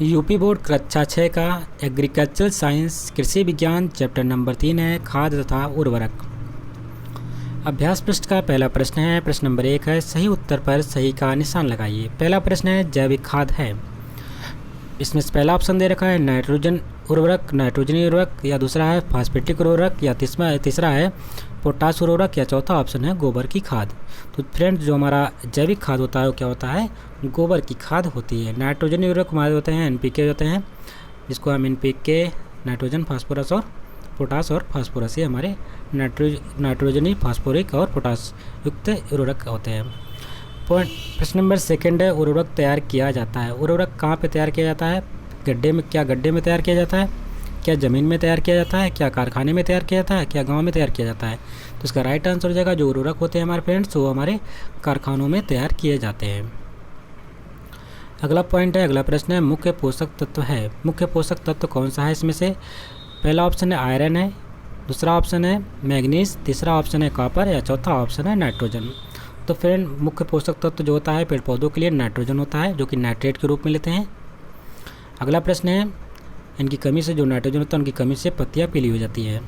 UP board कक्षा 6 का agricultural science कृषि विज्ञान चैप्टर नंबर 3 है खाद तथा उर्वरक। अभ्यास पृष्ठ का पहला प्रश्न है, प्रश्न नंबर 1 है, सही उत्तर पर सही का निशान लगाइए। पहला प्रश्न है जैविक खाद है। इसमें से पहला ऑप्शन दे रखा है नाइट्रोजन उर्वरक, नाइट्रोजनी उर्वरक, या दूसरा है फास्फेटिक उर्वरक, या तीसरा है पोटास उर्वरक, या चौथा ऑप्शन है गोबर की खाद। तो फ्रेंड्स, जो हमारा जैविक खाद होता है वो क्या होता है, गोबर की खाद होती है। नाइट्रोजनी उर्वरक हमारे होते हैं NPK होते हैं, जिसको हम NPK नाइट्रोजन फास्फोरस और पोटास और फास्फोरस, ये हमारे नाइट्रोजनी फास्फोरिक और पोटास युक्त उर्वरक होते हैं। प्रश्न नंबर 2 है, उर्वरक तैयार किया जाता है। उर्वरक कहाँ पे तैयार किया जाता है? गड्ढे में। क्या गड्ढे में तैयार किया जाता है? क्या ज़मीन में तैयार किया जाता है? क्या कारखाने में तैयार किया जाता है? क्या गांव में तैयार किया जाता है? तो इसका राइट आंसर हो जाएगा, जो उर्वरक होते हैं हमारे फ्रेंड्स वो हमारे कारखानों में तैयार किए जाते हैं। अगला पॉइंट है, अगला प्रश्न है, मुख्य पोषक तत्व है। मुख्य पोषक तत्व कौन सा है इसमें से? पहला ऑप्शन है आयरन है, दूसरा ऑप्शन है मैग्नीज, तीसरा ऑप्शन है कॉपर, या चौथा ऑप्शन है नाइट्रोजन। तो फ्रेंड, मुख्य पोषक तत्व जो होता है पेड़ पौधों के लिए नाइट्रोजन होता है, जो कि नाइट्रेट के रूप में लेते हैं। अगला प्रश्न है, इनकी कमी से जो नाइट्रोजन होता है उनकी कमी से पत्तियाँ पीली हो जाती है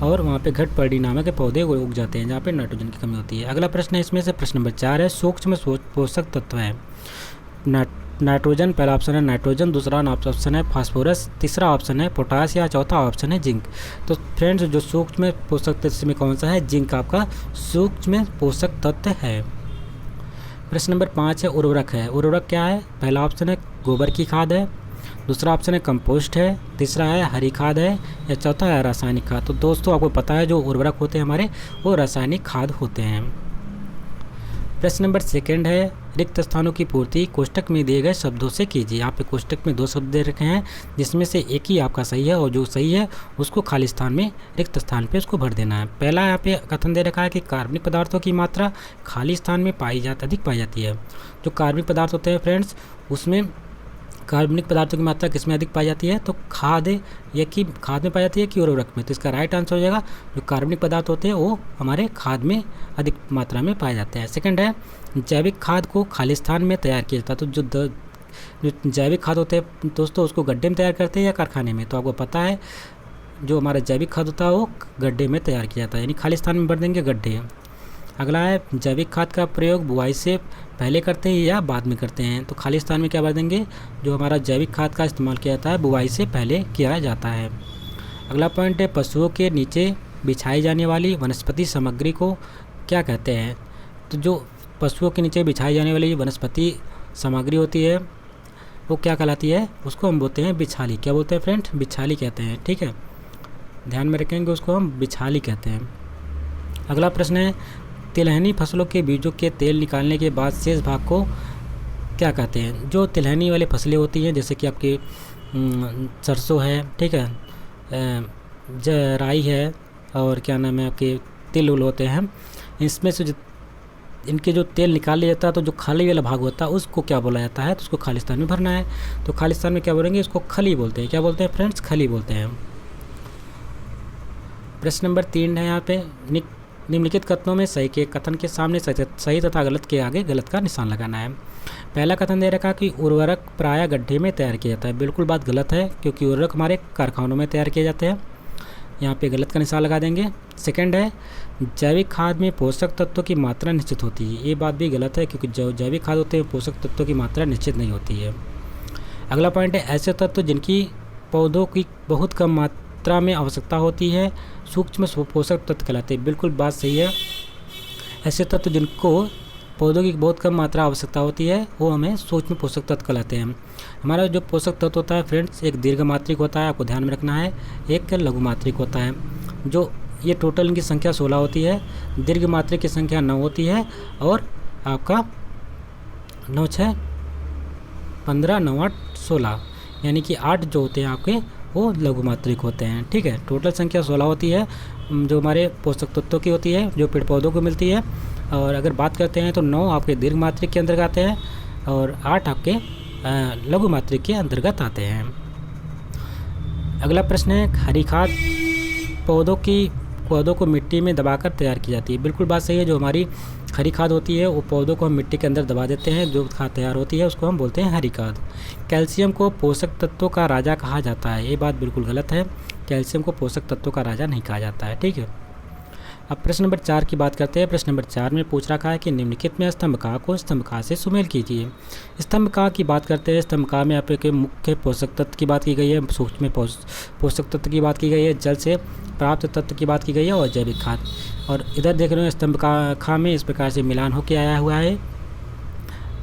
और वहाँ पे घट पर्डी नामक के पौधे उग जाते हैं जहाँ पे नाइट्रोजन की कमी होती है। अगला प्रश्न है, इसमें से प्रश्न नंबर 4 है, सूक्ष्म पोषक तत्व है। नाइट्रोजन, पहला ऑप्शन है नाइट्रोजन, दूसरा ऑप्शन है फास्फोरस, तीसरा ऑप्शन है पोटास, या चौथा ऑप्शन है जिंक। तो फ्रेंड्स, जो सूक्ष्म पोषक तत्व में कौन सा है? जिंक आपका सूक्ष्म पोषक तत्व है। प्रश्न नंबर 5 है, उर्वरक है। उर्वरक क्या है? पहला ऑप्शन है गोबर की खाद है, दूसरा ऑप्शन है कंपोस्ट है, तीसरा है हरी खाद है, या चौथा है रासायनिक खाद। तो दोस्तों, आपको पता है जो उर्वरक होते हैं हमारे वो रासायनिक खाद होते हैं। प्रश्न नंबर 2 है, रिक्त स्थानों की पूर्ति कोष्टक में दिए गए शब्दों से कीजिए। यहाँ पे कोष्टक में 2 शब्द दे रखे हैं, जिसमें से एक ही आपका सही है और जो सही है उसको खाली स्थान में, रिक्त स्थान पे उसको भर देना है। पहला यहाँ पे कथन दे रखा है कि कार्बनिक पदार्थों की मात्रा खाली स्थान में अधिक पाई जाती है। जो कार्बनिक पदार्थ होते हैं फ्रेंड्स, उसमें कार्बनिक पदार्थों की मात्रा किसमें अधिक पाई जाती है? तो खाद में पाई जाती है कि उर्वरक में? तो इसका राइट आंसर हो जाएगा, जो कार्बनिक पदार्थ होते हैं वो हमारे खाद में अधिक मात्रा में पाए जाते हैं। सेकंड है, जैविक खाद को खाली स्थान में तैयार किया जाता है। तो जो जैविक खाद होते हैं दोस्तों, उसको गड्ढे में तैयार करते हैं या कारखाने में? तो आपको पता है जो हमारा जैविक खाद होता है वो गड्ढे में तैयार किया जाता है, यानी खाली स्थान में भर देंगे गड्ढे। अगला है, जैविक खाद का प्रयोग बुआई से पहले करते हैं या बाद में करते हैं? तो खाली स्थान में क्या भर देंगे, जो हमारा जैविक खाद का इस्तेमाल किया जाता है बुआई से पहले किया जाता है। अगला पॉइंट है, पशुओं के नीचे बिछाई जाने वाली वनस्पति सामग्री को क्या कहते हैं? तो जो पशुओं के नीचे बिछाई जाने वाली वनस्पति सामग्री होती है वो क्या कहलाती है? उसको हम बोलते हैं बिछाली। क्या बोलते हैं फ्रेंड? बिछाली कहते हैं, ठीक है, ध्यान में रखेंगे, उसको हम बिछाली कहते हैं। अगला प्रश्न है, तिलहनी फसलों के बीजों के तेल निकालने के बाद शेष भाग को क्या कहते हैं? जो तिलहनी वाली फसलें होती हैं, जैसे कि आपकी सरसों है, ठीक है, राई है, और क्या नाम है आपके तिल उल होते हैं, इसमें से इनके जो तेल निकाल लिया जाता है तो जो खाली वाला भाग होता है उसको क्या बोला जाता है? तो उसको खालिस्तान में भरना है। तो खालिस्तान में क्या बोलेंगे? इसको खली बोलते हैं। क्या बोलते हैं फ्रेंड्स? खली बोलते हैं। प्रश्न नंबर 3 है, यहाँ पे निम्नलिखित कथनों में सही के कथन के सामने सही तथा गलत के आगे गलत का निशान लगाना है। पहला कथन दे रखा कि उर्वरक प्रायः गड्ढे में तैयार किया जाता है। बिल्कुल बात गलत है, क्योंकि उर्वरक हमारे कारखानों में तैयार किए जाते हैं, यहाँ पे गलत का निशान लगा देंगे। सेकंड है, जैविक खाद में पोषक तत्वों की मात्रा निश्चित होती है। ये बात भी गलत है, क्योंकि जो जैविक खाद होते हैं पोषक तत्वों की मात्रा निश्चित नहीं होती है। अगला पॉइंट है, ऐसे तत्व जिनकी पौधों की बहुत कम मात्रा में आवश्यकता होती है सूक्ष्म पोषक तत्व कहलाते हैं। बिल्कुल बात सही है, ऐसे तत्व जिनको पौधों की बहुत कम मात्रा आवश्यकता होती है वो हमें सूक्ष्म पोषक तत्व कहलाते हैं। हमारा जो पोषक तत्व होता है फ्रेंड्स, एक दीर्घ मात्रिक होता है, आपको ध्यान में रखना है, एक लघु मात्रिक होता है। जो ये टोटल इनकी संख्या 16 होती है, दीर्घ मात्रिक की संख्या 9 होती है, और आपका 9 6 15 9 8 16, यानी कि 8 जो होते हैं आपके वो लघु मात्रिक होते हैं, ठीक है। टोटल संख्या 16 होती है जो हमारे पोषक तत्वों की होती है, जो पेड़ पौधों को मिलती है। और अगर बात करते हैं तो 9 आपके दीर्घ मात्रिक के अंतर्गत आते हैं और 8 आपके लघु मात्रिक के अंतर्गत आते हैं। अगला प्रश्न है, हरी खाद पौधों की पौधों को मिट्टी में दबाकर तैयार की जाती है। बिल्कुल बात सही है। जो हमारी हरी खाद होती है वो पौधों को हम मिट्टी के अंदर दबा देते हैं, जो खाद तैयार होती है उसको हम बोलते हैं हरी खाद। कैल्शियम को पोषक तत्वों का राजा कहा जाता है, ये बात बिल्कुल गलत है। कैल्शियम को पोषक तत्वों का राजा नहीं कहा जाता है, ठीक है। अब प्रश्न नंबर 4 की बात करते हैं। प्रश्न नंबर 4 में पूछ रखा है कि निम्नलिखित में स्तंभका को स्तंभका से सुमेल कीजिए। स्तंभका की बात करते हैं। स्तंभका में आपके मुख्य पोषक तत्व की बात की गई है, सूक्ष्म पोषक तत्व की बात की गई है, जल से प्राप्त तत्व की बात की गई है और जैविक खाद। और इधर देख रहे हो स्तंभका में इस प्रकार से मिलान होकर आया हुआ है।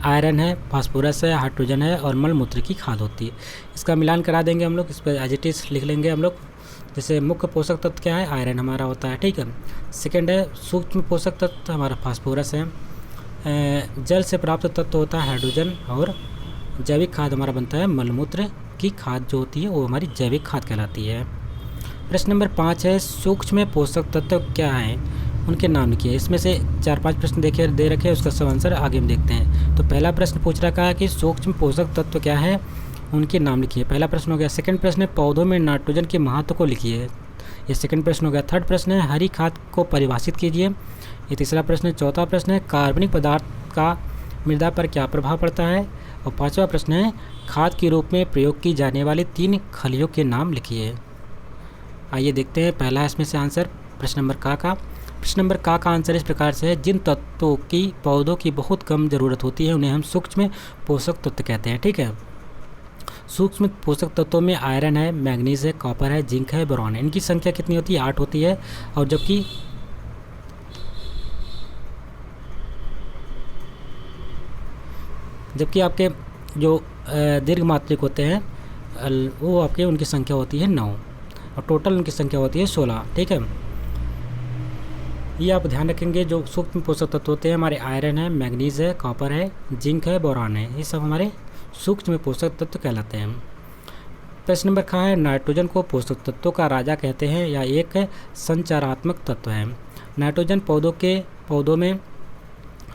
आयरन है, फास्फोरस है, हाइड्रोजन है और मलमूत्र की खाद होती है। इसका मिलान करा देंगे हम लोग, इस पर एज इट इज लिख लेंगे हम लोग। जैसे मुख्य पोषक तत्व क्या है, आयरन हमारा होता है, ठीक है। सेकंड है सूक्ष्म पोषक तत्व हमारा फास्फोरस है। जल से प्राप्त तत्व होता है हाइड्रोजन और जैविक खाद हमारा बनता है मलमूत्र की खाद जो होती है वो हमारी जैविक खाद कहलाती है। प्रश्न नंबर 5 है सूक्ष्म पोषक तत्व क्या हैं, उनके नाम लिखिए। इसमें से 4-5 प्रश्न दे रखे हैं, उसका सब आंसर आगे हम देखते हैं। तो पहला प्रश्न पूछ रखा है कि सूक्ष्म पोषक तत्व क्या है, उनके नाम लिखिए। पहला प्रश्न हो गया। सेकंड प्रश्न है पौधों में नाइट्रोजन के महत्व को लिखिए, ये सेकंड प्रश्न हो गया। थर्ड प्रश्न है हरी खाद को परिभाषित कीजिए, ये तीसरा प्रश्न है। चौथा प्रश्न है कार्बनिक पदार्थ का मृदा पर क्या प्रभाव पड़ता है, और पांचवा प्रश्न है खाद के रूप में प्रयोग की जाने वाली 3 खलियों के नाम लिखिए। आइए देखते हैं पहला इसमें से आंसर प्रश्न नंबर का। प्रश्न नंबर का आंसर इस प्रकार से है, जिन तत्वों की पौधों की बहुत कम ज़रूरत होती है उन्हें हम सूक्ष्म पोषक तत्व कहते हैं, ठीक है। सूक्ष्म पोषक तत्वों में आयरन है, मैग्नीज है, कॉपर है, जिंक है, बोरॉन है। इनकी संख्या कितनी होती है, 8 होती है। और जबकि आपके जो दीर्घ मात्रिक होते हैं वो आपके उनकी संख्या होती है 9 और टोटल उनकी संख्या होती है 16, ठीक है। ये आप ध्यान रखेंगे। जो सूक्ष्म पोषक तत्व होते हैं हमारे आयरन है, मैग्नीज है, कॉपर है, जिंक है, बोरॉन है, ये सब हमारे सूक्ष्म पोषक तत्व कहलाते हैं। प्रश्न नंबर का है नाइट्रोजन को पोषक तत्वों का राजा कहते हैं या एक संचारात्मक तत्व है। नाइट्रोजन पौधों में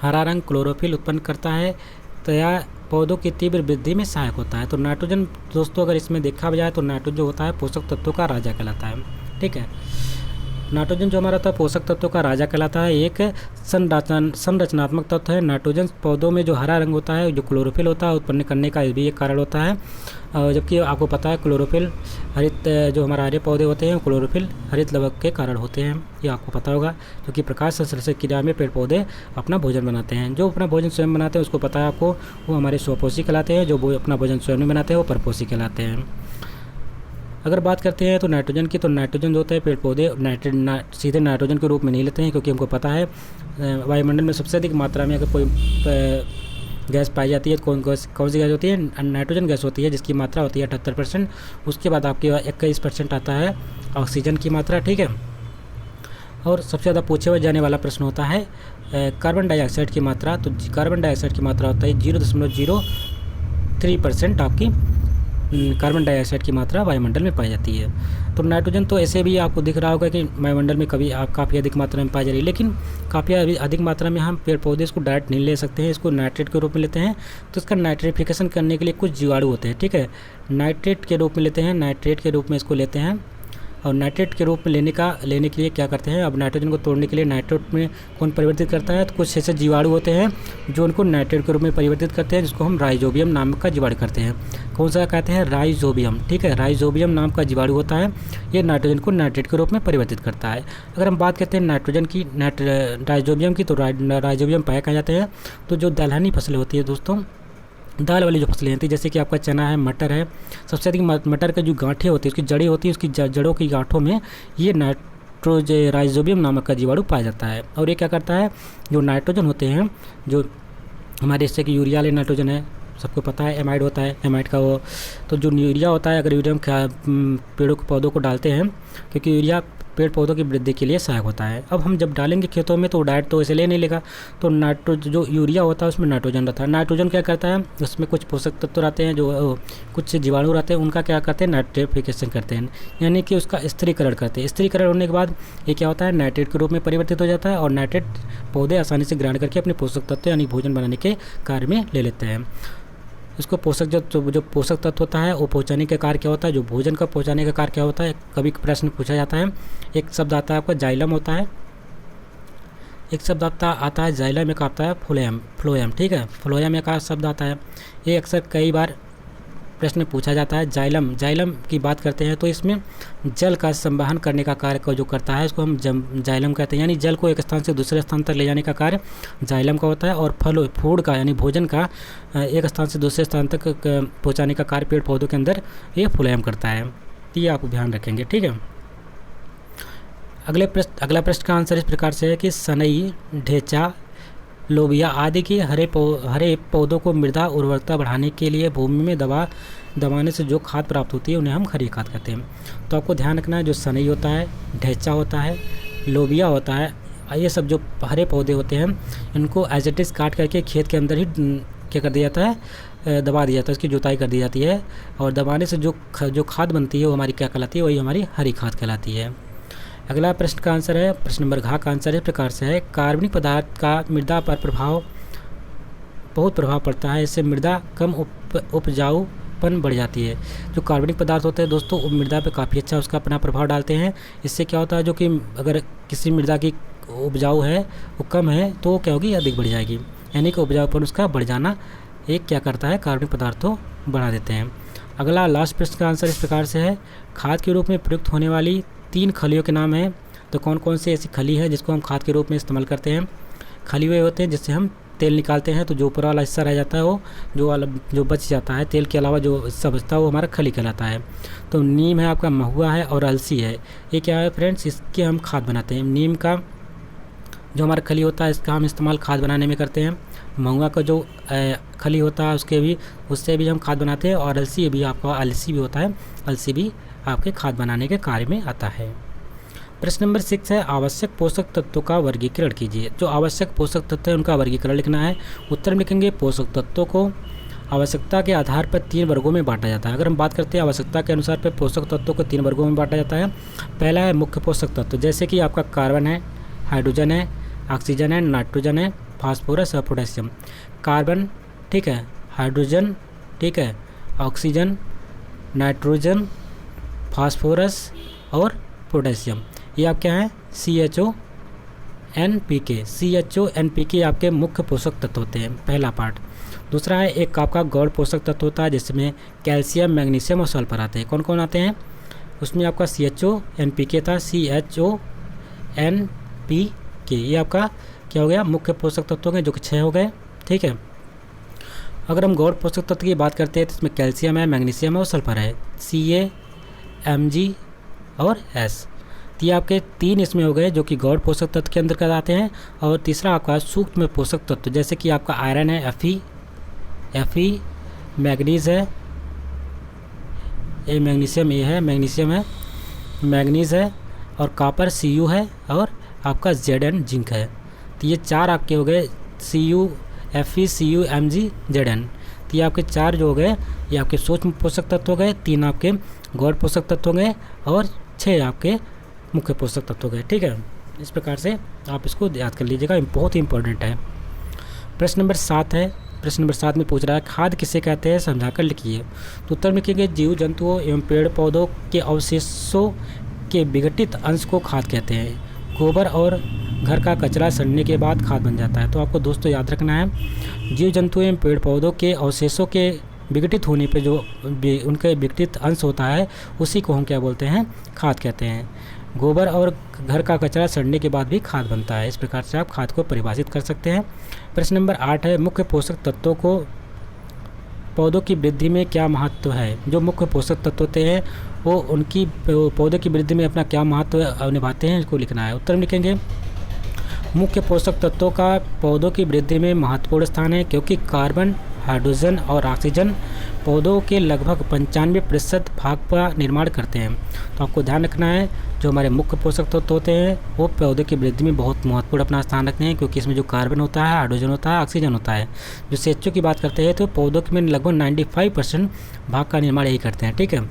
हरा रंग क्लोरोफिल उत्पन्न करता है तथा पौधों की तीव्र वृद्धि में सहायक होता है। तो नाइट्रोजन दोस्तों अगर इसमें देखा जाए तो नाइट्रोजन जो होता है पोषक तत्वों का राजा कहलाता है, ठीक है। नाइट्रोजन जो हमारा होता है पोषक तत्वों का राजा कहलाता है, एक संरचनात्मक तत्व है। नाइट्रोजन पौधों में जो हरा रंग होता है, जो क्लोरोफिल होता है उत्पन्न करने का भी एक कारण होता है। जबकि आपको पता है क्लोरोफिल हरित जो हमारे हरे पौधे होते हैं क्लोरोफिल हरित लवक के कारण होते हैं, ये आपको पता होगा। क्योंकि प्रकाश संश्लेषण क्रिया में पेड़ पौधे अपना भोजन बनाते हैं। जो अपना भोजन स्वयं बनाते हैं उसको पता है आपको, वो हमारे स्वपोषी कहलाते हैं। जो अपना भोजन स्वयं नहीं बनाते हैं वो परपोषी कहलाते हैं। अगर बात करते हैं तो नाइट्रोजन की, तो नाइट्रोजन जो होता है पेड़ पौधे सीधे नाइट्रोजन के रूप में नहीं लेते हैं, क्योंकि हमको पता है वायुमंडल में सबसे अधिक मात्रा में अगर कोई गैस पाई जाती है कौन सी गैस होती है, नाइट्रोजन गैस होती है, जिसकी मात्रा होती है 78%। उसके बाद आपके 21% आता है ऑक्सीजन की मात्रा, ठीक है। और सबसे ज़्यादा पूछे हुए जाने वाला प्रश्न होता है कार्बन डाइऑक्साइड की मात्रा। तो कार्बन डाइऑक्साइड की मात्रा होता है 0.03% आपकी कार्बन डाइऑक्साइड की मात्रा वायुमंडल में पाई जाती है। तो नाइट्रोजन तो ऐसे भी आपको दिख रहा होगा कि वायुमंडल में कभी काफ़ी अधिक मात्रा में पाई जा रही है, लेकिन काफ़ी अधिक मात्रा में हम पेड़ पौधे इसको डायरेक्ट नहीं ले सकते हैं, इसको नाइट्रेट के रूप में लेते हैं। तो इसका नाइट्रिफिकेशन करने के लिए कुछ जीवाणु होते हैं, ठीक है। नाइट्रेट के रूप में लेते हैं, नाइट्रेट के रूप में इसको लेते हैं। और नाइट्रेट के रूप में लेने के लिए क्या करते हैं, अब नाइट्रोजन को तोड़ने के लिए नाइट्रेट में कौन परिवर्तित करता है, तो कुछ ऐसे जीवाणु होते हैं जो उनको नाइट्रेट के रूप में परिवर्तित करते हैं, जिसको हम राइजोबियम नाम का जीवाणु करते हैं। कौन सा कहते हैं, राइजोबियम, ठीक है। राइजोबियम नाम का जीवाणु होता है, ये नाइट्रोजन को नाइट्रेट के रूप में परिवर्तित करता है। अगर हम बात करते हैं नाइट्रोजन की राइजोबियम की, तो राइजोबियम पाए कहा जाते हैं। तो जो दलहनी फसलें होती है दोस्तों, दाल वाली जो फसलें होती है, जैसे कि आपका चना है, मटर है, सबसे अधिक मटर के जो गांठें होती है, उसकी जड़ें होती है, उसकी जड़ों की गांठों में ये राइजोबियम नामक का जीवाणु पाया जाता है। और ये क्या करता है, जो नाइट्रोजन होते हैं, जो हमारे जैसे कि यूरिया वाले नाइट्रोजन है, सबको पता है एमाइड होता है, एमाइड का वो, तो जो यूरिया होता है, अगर यूरिया हम पेड़ों को पौधों को डालते हैं, क्योंकि यूरिया पेड़ पौधों की वृद्धि के लिए सहायक होता है। अब हम जब डालेंगे खेतों में तो डायरेक्ट तो ऐसे ले नहीं लेगा, तो जो यूरिया होता है उसमें नाइट्रोजन रहता है। नाइट्रोजन क्या करता है, उसमें कुछ पोषक तत्व रहते हैं, जो कुछ जीवाणु रहते हैं, उनका क्या करते हैं, नाइट्रिफिकेशन करते हैं, यानी कि उसका स्थिरीकरण करते हैं। स्थिरीकरण होने के बाद ये क्या होता है, नाइट्रेट के रूप में परिवर्तित हो जाता है, और नाइट्रेट पौधे आसानी से ग्रहण करके अपने पोषक तत्व यानी भोजन बनाने के कार्य में ले लेते हैं। इसको पोषक जो पोषक तत्व होता है वो पहुँचाने का कार्य क्या होता है, जो भोजन का पहुँचाने का कार्य क्या होता है, कभी प्रश्न पूछा जाता है। एक शब्द आता है आपका जाइलम होता है, एक शब्द आता है जाइलम, एक आता है फ्लोएम, ठीक है, फ्लोएम एक शब्द आता है। ये अक्सर कई बार प्रश्न में पूछा जाता है। जाइलम की बात करते हैं तो इसमें जल का संवहन करने का कार्य को जो करता है इसको हम जाइलम कहते हैं, यानी जल को एक स्थान से दूसरे स्थान तक ले जाने का कार्य जाइलम का होता है। और फूड का यानी भोजन का एक स्थान से दूसरे स्थान तक पहुंचाने का कार्य पेड़ पौधों के अंदर ये फ्लोएम करता है। तो ये आप ध्यान रखेंगे, ठीक है। अगला प्रश्न का आंसर इस प्रकार से है कि सनई, ढेंचा, लोबिया आदि के हरे पौधों को मृदा उर्वरता बढ़ाने के लिए भूमि में दबाने से जो खाद प्राप्त होती है उन्हें हम हरी खाद कहते हैं। तो आपको ध्यान रखना है, जो सनई होता है, ढेंचा होता है, लोबिया होता है, ये सब जो हरे पौधे होते हैं इनको एज इट इज़ काट करके खेत के अंदर ही क्या कर दिया जाता है, दबा दिया जाता है, उसकी जुताई कर दी जाती है। और दबाने से जो खाद बनती है वो हमारी क्या कहलाती है, वही हमारी हरी खाद कहलाती है। अगला प्रश्न का आंसर है, प्रश्न नंबर घ का आंसर इस प्रकार से है, कार्बनिक पदार्थ का मृदा पर बहुत प्रभाव पड़ता है। इससे मृदा कम उपजाऊपन बढ़ जाती है। जो कार्बनिक पदार्थ होते हैं दोस्तों वो मृदा पे काफ़ी अच्छा उसका अपना प्रभाव डालते हैं। इससे क्या होता है, जो कि अगर किसी मृदा की उपजाऊ है वो कम है तो क्या होगी, अधिक बढ़ जाएगी, यानी कि उपजाऊपन उसका बढ़ जाना एक क्या करता है, कार्बनिक पदार्थों बढ़ा देते हैं। अगला लास्ट प्रश्न का आंसर इस प्रकार से है, खाद के रूप में प्रयुक्त होने वाली 3 खलियों के नाम हैं। तो कौन कौन सी ऐसी खली है जिसको हम खाद के रूप में इस्तेमाल करते हैं। खली वे होते हैं जिससे हम तेल निकालते हैं, तो जो ऊपर वाला हिस्सा रह जाता है वो जो बच जाता है तेल के अलावा जो हिस्सा बचता है वो हमारा खली कहलाता है। तो नीम है आपका, महुआ है और अलसी है। ये क्या है फ्रेंड्स, इसके हम खाद बनाते हैं। नीम का जो हमारा खली होता है इसका हम इस्तेमाल खाद बनाने में करते हैं। महुआ का जो खली होता है उससे भी हम खाद बनाते हैं। और अलसी भी होता है, अलसी भी आपके खाद बनाने के कार्य में आता है। प्रश्न नंबर 6 है, आवश्यक पोषक तत्वों का वर्गीकरण कीजिए। जो आवश्यक पोषक तत्व है उनका वर्गीकरण लिखना है। उत्तर में लिखेंगे, पोषक तत्वों को आवश्यकता के आधार पर 3 वर्गों में बांटा जाता है। अगर हम बात करते हैं आवश्यकता के अनुसार पर पोषक तत्वों को 3 वर्गों में बांटा जाता है। पहला है मुख्य पोषक तत्व, जैसे कि आपका कार्बन है, हाइड्रोजन है, ऑक्सीजन है, नाइट्रोजन है, फास्फोरस और पोटेशियम। कार्बन, ठीक है, हाइड्रोजन, ठीक है, ऑक्सीजन, नाइट्रोजन, फास्फोरस और पोटेशियम, ये आप क्या हैं, CHO NPK। CHO NPK आपके मुख्य पोषक तत्व होते हैं, पहला पार्ट। दूसरा है एक आपका गौण पोषक तत्व होता है जिसमें कैल्शियम, मैग्नीशियम और सल्फर आते हैं। कौन कौन आते हैं उसमें, आपका CHO NPK था, CHO NPK, ये आपका क्या हो गया, मुख्य पोषक तत्वों के, जो कि 6 हो गए, ठीक है। अगर हम गौण पोषक तत्व की बात करते हैं तो इसमें कैल्शियम है, मैग्नीशियम है और सल्फर है, Ca, Mg और S। तो ये आपके 3 इसमें हो गए जो कि गौण पोषक तत्व के अंदर कर आते हैं। और तीसरा आपका सूक्ष्म पोषक तत्व, जैसे कि आपका आयरन है, Fe, मैग्नीज है, ये मैग्नीशियम, ये है मैग्नीशियम है, मैग्नीज है और कॉपर Cu है और आपका Zn जिंक है। तो ये 4 आपके हो गए, Cu, Fe, Cu, Mg, Zn। तो ये आपके 4 जो हो गए ये आपके सूक्ष्म पोषक तत्व हो गए, 3 आपके गौण पोषक तत्व हो गए और 6 आपके मुख्य पोषक तत्व हो गए, ठीक है। इस प्रकार से आप इसको याद कर लीजिएगा, बहुत ही इंपॉर्टेंट है। प्रश्न नंबर 7 है, प्रश्न नंबर 7 में पूछ रहा है, खाद किसे कहते हैं, समझाकर लिखिए। तो उत्तर में लिखेंगे, जीव जंतुओं एवं पेड़ पौधों के अवशेषों के विघटित अंश को खाद कहते हैं। गोबर और घर का कचरा सड़ने के बाद खाद बन जाता है। तो आपको दोस्तों याद रखना है, जीव जंतु एवं पेड़ पौधों के अवशेषों के विघटित होने पे जो उनके विघटित अंश होता है उसी को हम क्या बोलते हैं, खाद कहते हैं। गोबर और घर का कचरा सड़ने के बाद भी खाद बनता है। इस प्रकार से आप खाद को परिभाषित कर सकते हैं। प्रश्न नंबर 8 है, मुख्य पोषक तत्वों को पौधों की वृद्धि में क्या महत्व है। जो मुख्य पोषक तत्व होते हैं वो उनकी पौधों की वृद्धि में अपना क्या महत्व निभाते हैं, इसको लिखना है। उत्तर में लिखेंगे, मुख्य पोषक तत्वों का पौधों की वृद्धि में महत्वपूर्ण स्थान है क्योंकि कार्बन, हाइड्रोजन और ऑक्सीजन पौधों के लगभग 95% भाग का निर्माण करते हैं। तो आपको ध्यान रखना है, जो हमारे मुख्य पोषक तत्व होते हैं वो पौधे की वृद्धि में बहुत महत्वपूर्ण अपना स्थान रखते हैं क्योंकि इसमें जो कार्बन होता है, हाइड्रोजन होता है, ऑक्सीजन होता है। जो CHO की बात करते हैं तो पौधों में लगभग 95% भाग का निर्माण यही करते हैं, ठीक है।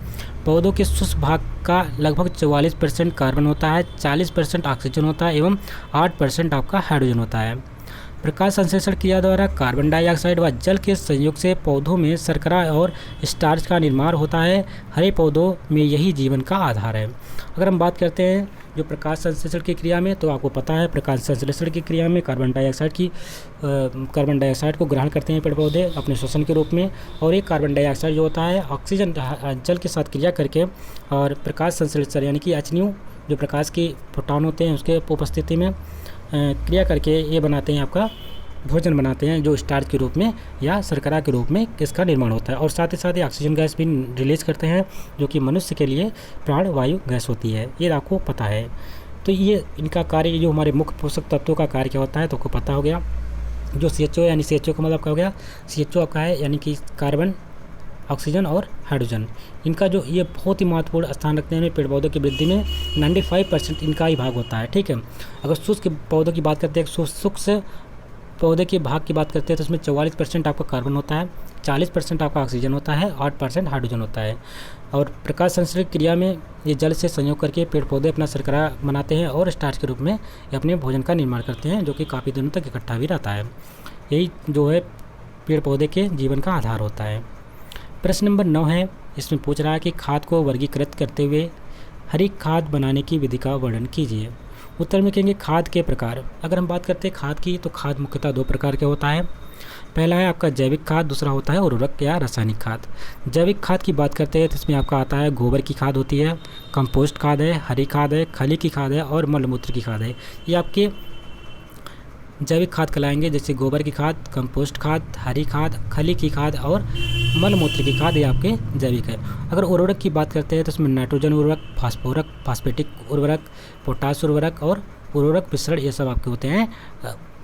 पौधों के शुष्क भाग का लगभग 44% कार्बन होता है, 40% ऑक्सीजन होता है एवं 8% आपका हाइड्रोजन होता है। प्रकाश संश्लेषण क्रिया द्वारा कार्बन डाइऑक्साइड व जल के संयोग से पौधों में शर्करा और स्टार्च का निर्माण होता है। हरे पौधों में यही जीवन का आधार है। अगर हम बात करते हैं जो प्रकाश संश्लेषण की क्रिया में, तो आपको पता है प्रकाश संश्लेषण की क्रिया में कार्बन डाइऑक्साइड को ग्रहण करते हैं पेड़ पौधे अपने श्वसन के रूप में, और एक कार्बन डाइऑक्साइड जो होता है ऑक्सीजन जल के साथ क्रिया करके और प्रकाश संश्लेषण यानी कि HNO जो प्रकाश के फोटॉन होते हैं उसके उपस्थिति में क्रिया करके ये बनाते हैं, आपका भोजन बनाते हैं जो स्टार्च के रूप में या शर्करा के रूप में इसका निर्माण होता है। और साथ ही साथ ये ऑक्सीजन गैस भी रिलीज करते हैं जो कि मनुष्य के लिए प्राणवायु गैस होती है, ये आपको पता है। तो ये इनका कार्य, जो हमारे मुख्य पोषक तत्वों का कार्य क्या होता है तो आपको पता हो गया। जो CHO यानी CHO का मतलब क्या हो गया, CHO आपका है यानी कि कार्बन, ऑक्सीजन और हाइड्रोजन, इनका जो ये बहुत ही महत्वपूर्ण स्थान रखते हैं पेड़ पौधों की वृद्धि में। 95% इनका ही भाग होता है, ठीक है। अगर शुष्क पौधों की बात करते हैं, शुष्क पौधे के भाग की बात करते हैं तो उसमें 44% आपका कार्बन होता है, 40% आपका ऑक्सीजन होता है, 8% हाइड्रोजन होता है। और प्रकाश संश्लेषण क्रिया में ये जल से संयोग करके पेड़ पौधे अपना शर्करा बनाते हैं और स्टार्च के रूप में ये अपने भोजन का निर्माण करते हैं जो कि काफ़ी दिनों तक इकट्ठा भी रहता है। यही जो है पेड़ पौधे के जीवन का आधार होता है। प्रश्न नंबर 9 है, इसमें पूछ रहा है कि खाद को वर्गीकृत करते हुए हरी खाद बनाने की विधि का वर्णन कीजिए। उत्तर में कहेंगे खाद के प्रकार। अगर हम बात करते हैं खाद की, तो खाद मुख्यतः 2 प्रकार के होता है। पहला है आपका जैविक खाद, दूसरा होता है उर्वरक या रासायनिक खाद। जैविक खाद की बात करते हैं तो इसमें आपका आता है गोबर की खाद होती है, कंपोस्ट खाद है, हरी खाद है, खली की खाद है और मलमूत्र की खाद है। ये आपके जैविक खाद कहलाएंगे, जैसे गोबर की खाद, कंपोस्ट खाद, हरी खाद, खली की खाद और मलमूत्र की खाद, ये आपके जैविक है। अगर उर्वरक की बात करते हैं तो इसमें नाइट्रोजन उर्वरक, फास्फेटिक उर्वरक, पोटाश उर्वरक और उर्वरक मिश्रण, ये सब आपके होते हैं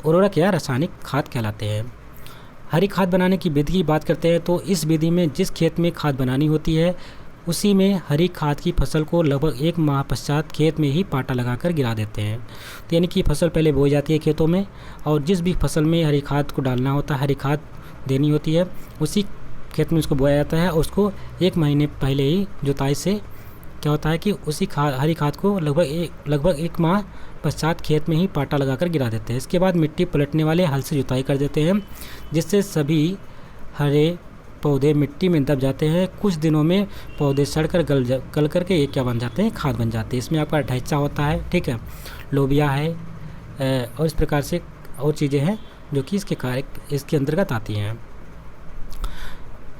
उर्वरक या रासायनिक खाद कहलाते हैं। हरी खाद बनाने की विधि की बात करते हैं तो इस विधि में जिस खेत में खाद बनानी होती है उसी में हरी खाद की फसल को लगभग 1 माह पश्चात खेत में ही पाटा लगाकर गिरा देते हैं। तो यानी कि फसल पहले बोई जाती है खेतों में, और जिस भी फसल में हरी खाद को डालना होता है, हरी खाद देनी होती है, उसी खेत में उसको बोया जाता है और उसको 1 महीने पहले ही जुताई से क्या होता है कि उसी हरी खाद को लगभग 1 माह पश्चात खेत में ही पाटा लगाकर गिरा देते हैं। इसके बाद मिट्टी पलटने वाले हल से जुताई कर देते हैं, जिससे सभी हरे पौधे मिट्टी में दब जाते हैं। कुछ दिनों में पौधे सड़कर गल करके ये क्या बन जाते हैं, खाद बन जाते हैं। इसमें आपका ढैंचा होता है, ठीक है, लोबिया है और इस प्रकार से और चीज़ें हैं जो कि इसके अंतर्गत आती हैं।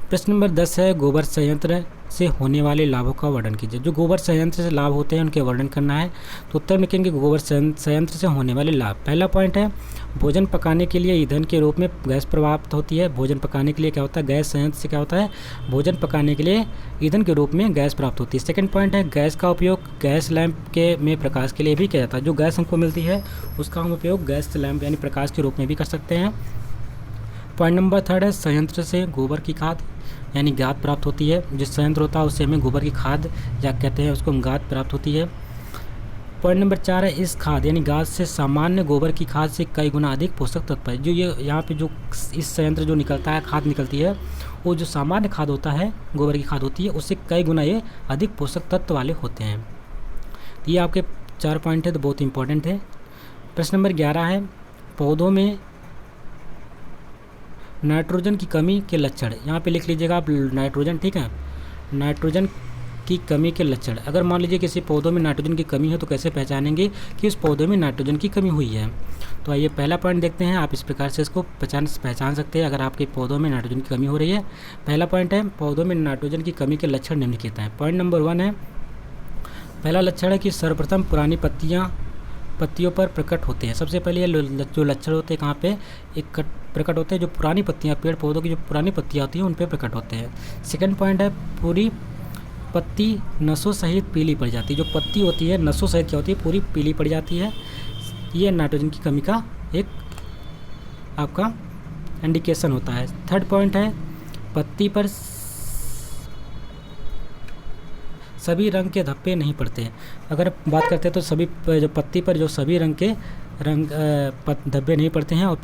प्रश्न नंबर 10 है, गोबर संयंत्र से होने वाले लाभों का वर्णन कीजिए। जो गोबर संयंत्र से लाभ होते हैं उनके वर्णन करना है। तो उत्तर में कहेंगे गोबर संयंत्र से होने वाले लाभ। पहला पॉइंट है, भोजन पकाने के लिए ईंधन के रूप में गैस प्राप्त होती है। भोजन पकाने के लिए क्या होता है, गैस संयंत्र से क्या होता है, भोजन पकाने के लिए ईंधन के रूप में गैस प्राप्त होती है। सेकंड पॉइंट है, गैस का उपयोग गैस लैंप के में प्रकाश के लिए भी किया जाता है। जो गैस हमको मिलती है उसका हम उपयोग गैस लैंप यानी प्रकाश के रूप में भी कर सकते हैं। पॉइंट नंबर 3 है, संयंत्र से गोबर की खाद यानी गाद प्राप्त होती है। जिस संयंत्र होता है उससे हमें गोबर की खाद या कहते हैं उसको गाद प्राप्त होती है। पॉइंट नंबर 4 है, इस खाद यानी गाद से सामान्य गोबर की खाद से कई गुना अधिक पोषक तत्व है। जो ये यहाँ पे जो इस संयंत्र जो निकलता है, खाद निकलती है, वो जो सामान्य खाद होता है, गोबर की खाद होती है, उससे कई गुना ये अधिक पोषक तत्व वाले होते हैं। तो ये आपके 4 पॉइंट है, तो बहुत इंपॉर्टेंट है। प्रश्न नंबर 11 है, पौधों में नाइट्रोजन की कमी के लक्षण। यहाँ पे लिख लीजिएगा आप नाइट्रोजन, ठीक है, नाइट्रोजन की कमी के लक्षण। अगर मान लीजिए किसी पौधों में नाइट्रोजन की कमी है तो कैसे पहचानेंगे कि उस पौधे में नाइट्रोजन की कमी हुई है। तो आइए पहला पॉइंट देखते हैं। आप इस प्रकार से इसको पहचान सकते हैं अगर आपके पौधों में नाइट्रोजन की कमी हो रही है। पहला पॉइंट है, पौधों में नाइट्रोजन की कमी के लक्षण निम्नलिखित हैं। पॉइंट नंबर 1 है, पहला लक्षण है कि सर्वप्रथम पुरानी पत्तियों पर प्रकट होते हैं। सबसे पहले ये जो लक्षण होते हैं कहाँ पे एक प्रकट होते हैं, जो पुरानी पत्तियाँ, पेड़ पौधों की जो पुरानी पत्तियाँ होती हैं उन पे प्रकट होते हैं। सेकंड पॉइंट है, पूरी पत्ती नसों सहित पीली पड़ जाती है। जो पत्ती होती है नसों सहित क्या होती है, पूरी पीली पड़ जाती है। ये नाइट्रोजन की कमी का एक आपका इंडिकेशन होता है। थर्ड पॉइंट है, पत्ती पर सभी रंग के धब्बे नहीं पड़ते। अगर बात करते हैं तो सभी जो पत्ती पर जो सभी रंग के धब्बे नहीं पड़ते हैं और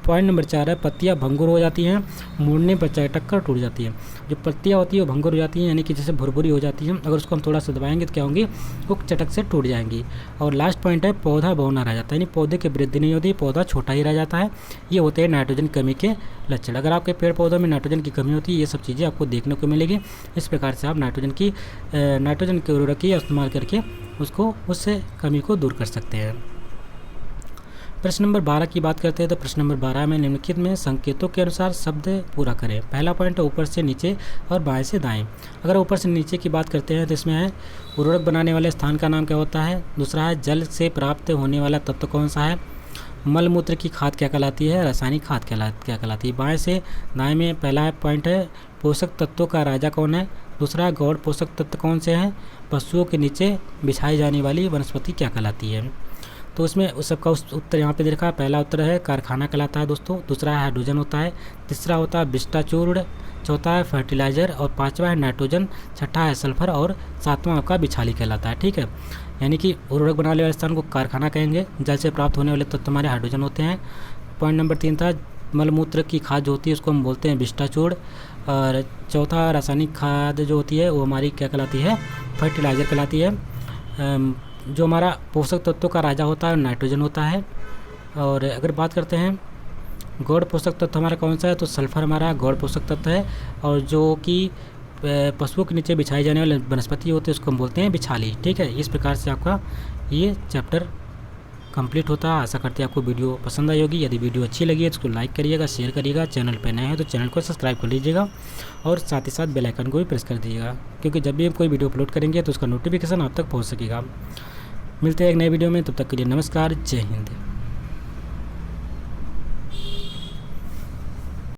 पॉइंट नंबर 4 है पत्तियाँ भंगुर हो जाती हैं, मुड़ने पर चटक कर टूट जाती हैं। जो पत्तियाँ होती है वो भंगुर हो जाती हैं, यानी कि जैसे भुरभुरी हो जाती हैं, अगर उसको हम थोड़ा सा दबाएंगे तो क्या होंगी, वो चटक से टूट जाएंगी। और लास्ट पॉइंट है पौधा बौना रह जाता है, यानी पौधे की वृद्धि नहीं होती, पौधा छोटा ही रह जाता है। ये होते हैं नाइट्रोजन कमी के लक्षण। अगर आपके पेड़ पौधों में नाइट्रोजन की कमी होती है, ये सब चीज़ें आपको देखने को मिलेगी। इस प्रकार से आप नाइट्रोजन के उर्वरक का इस्तेमाल करके उससे कमी को दूर कर सकते हैं। प्रश्न नंबर 12 की बात करते हैं तो प्रश्न नंबर 12 में निम्नलिखित में संकेतों के अनुसार शब्द पूरा करें। पहला पॉइंट है ऊपर से नीचे और बाएं से दाएं। अगर ऊपर से नीचे की बात करते हैं तो इसमें है उर्वरक बनाने वाले स्थान का नाम क्या होता है, दूसरा है जल से प्राप्त होने वाला तत्व कौन सा है, मल मूत्र की खाद क्या कहलाती है, रासायनिक खाद क्या कहलाती है। बाएं से दाएं में पहला पॉइंट है पोषक तत्वों का राजा कौन है, दूसरा गौड़ पोषक तत्व कौन से हैं, पशुओं के नीचे बिछाई जाने वाली वनस्पति क्या कहलाती है। तो इसमें उस सबका उत्तर यहाँ पे देखा। पहला उत्तर है कारखाना कहलाता है दोस्तों, दूसरा है हाइड्रोजन होता है, तीसरा होता है बिस्टाचूर्ण, चौथा है फर्टिलाइजर और पांचवा है नाइट्रोजन, छठा है सल्फर और सातवां आपका बिछाली कहलाता है। ठीक है, यानी कि उर्वरक बनाने वाले स्थान को कारखाना कहेंगे। जल से प्राप्त होने वाले तत्व हमारे हाइड्रोजन होते हैं। पॉइंट नंबर 3 था मलमूत्र की खाद जो होती है उसको हम बोलते हैं बिस्टाचूर्ण, और चौथा रासायनिक खाद जो होती है वो हमारी क्या कहलाती है, फर्टिलाइजर कहलाती है। जो हमारा पोषक तत्वों का राजा होता है नाइट्रोजन होता है। और अगर बात करते हैं गौड़ पोषक तत्व हमारा कौन सा है, तो सल्फर हमारा गौड़ पोषक तत्व है। और जो कि पशुओं के नीचे बिछाई जाने वाली वनस्पति होती है उसको हम बोलते हैं बिछाली। ठीक है, इस प्रकार से आपका ये चैप्टर कंप्लीट होता है। आशा करते हैं आपको वीडियो पसंद आई होगी। यदि वीडियो अच्छी लगी है तो उसको लाइक करिएगा, शेयर करिएगा, चैनल पर नए हैं तो चैनल को सब्सक्राइब कर लीजिएगा और साथ ही साथ बेल आइकन को भी प्रेस कर दीजिएगा, क्योंकि जब भी हम कोई वीडियो अपलोड करेंगे तो उसका नोटिफिकेशन आप तक पहुंच सकेगा। मिलते हैं एक नए वीडियो में, तब तक के लिए नमस्कार, जय हिंद।